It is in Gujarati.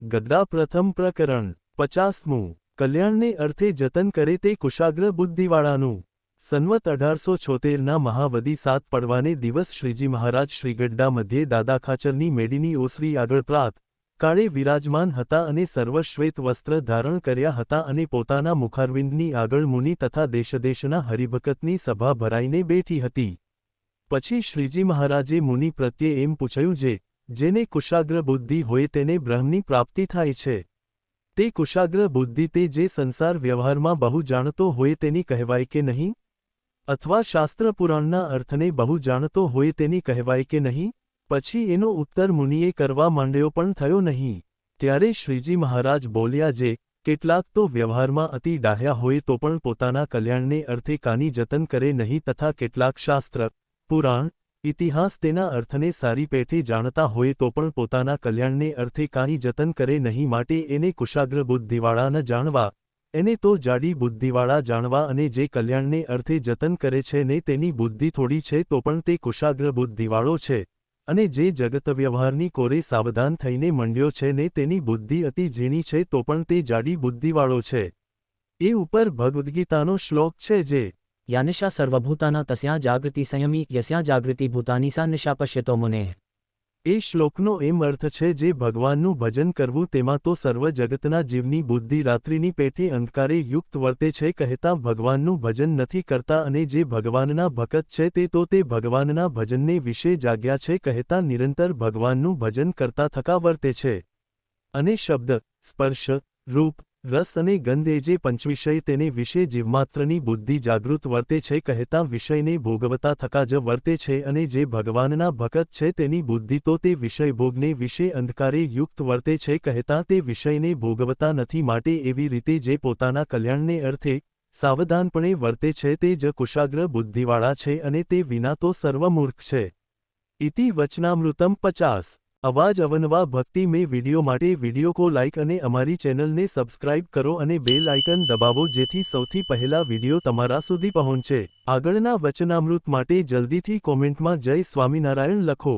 ગદ્દા પ્રથમ પ્રકરણ 50મું કલ્યાણને અર્થે જતન કરે તે કુશાગ્ર બુદ્ધિવાળાનું। સંવત 1876ના મહાવદી સાત પડવાને દિવસ શ્રીજી મહારાજ શ્રી ગઢડા મધ્યે દાદા ખાચરની મેડીની ઓસરી આગળ પ્રાત કાળે વિરાજમાન હતા અને સર્વશ્વેત વસ્ત્ર ધારણ કર્યા હતા અને પોતાના મુખારવિંદની આગળ મુનિ તથા દેશદેશના હરિભક્તની સભા ભરાઈને બેઠી હતી। પછી શ્રીજી મહારાજે મુનિ પ્રત્યે એમ પૂછ્યું, જેને કુશાગ્ર બુદ્ધિ હોય તેને બ્રહ્મની પ્રાપ્તિ થાય છે। તે કુશાગ્ર બુદ્ધિ તે જે સંસાર વ્યવહારમાં બહુ જાણતો હોય તેની કહેવાય કે નહીં? અથવા શાસ્ત્ર પુરાણના અર્થને બહુ જાણતો હોય તેની કહેવાય કે નહીં? પછી એનો ઉત્તર મુનિએ કરવા માંડ્યો પણ થયો નહીં। ત્યારે શ્રીજી મહારાજ બોલ્યા, કેટલાક તો વ્યવહારમાં અતિ ડાહ્યા હોય તો પણ પોતાના કલ્યાણને અર્થે કાની જતન કરે નહીં તથા કેટલાક શાસ્ત્ર પુરાણ ઇતિહાસ તેના અર્થને સારી પેઠે જાણતા હોય તો પણ પોતાના કલ્યાણને અર્થે કાની જતન કરે નહીં, માટે એને કુશાગ્ર બુદ્ધિવાળા ન જાણવા, એને તો જાડી બુદ્ધિવાળા જાણવા। અને જે કલ્યાણને અર્થે જતન કરે છે ને તેની બુદ્ધિ થોડી છે તો પણ તે કુશાગ્ર બુદ્ધિવાળો છે, અને જે જગત વ્યવહારની કોરે સાવધાન થઈને મંડ્યો છે ને તેની બુદ્ધિ અતિ ઝીણી છે તો પણ તે જાડી બુદ્ધિવાળો છે। એ ઉપર ભગવદ્ગીતાનો શ્લોક છે જે યાનિશા સર્વભૂતાના તસ્યા જાગૃતિ સંયમી યસ્યા જાગૃતિ ભૂતાની સા નિશા પશ્યતો મુનેઃ। એ શ્લોકનો એમ અર્થ છે જે ભગવાનનું ભજન કરવું તેમાં તો સર્વ જગતના જીવની બુદ્ધિ રાત્રિની પેઠે અંધકારે યુક્ત વર્તે છે કહેતા ભગવાનનું ભજન નથી કરતા, અને જે ભગવાનના ભક્ત છે તે તો તે ભગવાનના ભજનને વિશે જાગ્યા છે કહેતા નિરંતર ભગવાનનું ભજન કરતા થકા વર્તે છે। અને શબ્દ સ્પર્શ રૂપ રસ અને ગંધ એ જે પંચવિષય તેને વિશે જીવમાત્રની બુદ્ધિ જાગૃત વર્તે છે કહેતા વિષયને ભોગવતા થકા જ વર્તે છે, અને જે ભગવાનના ભક્ત છે તેની બુદ્ધિ તો તે વિષય ભોગને વિશે અંધકારે યુક્ત વર્તે છે કહેતા તે વિષયને ભોગવતા નથી, માટે એવી રીતે જે પોતાના કલ્યાણને અર્થે સાવધાનપણે વર્તે છે તે જ કુશાગ્ર બુદ્ધિવાળા છે, અને તે વિના તો સર્વમૂર્ખ છે। ઇતિ વચનામૃતમ 50। અવાજ અવનવા ભક્તિ મેં વિડિયો માટે વિડિયો કો લાઇક અને અમારી ચેનલને સબસ્ક્રાઇબ કરો અને બેલ આઇકન દબાવો જેથી સૌથી પહેલા વિડિયો તમારા સુધી પહોંચે। આગળના વચનામૃત માટે જલ્દીથી કોમેન્ટમાં જય સ્વામિનારાયણ લખો।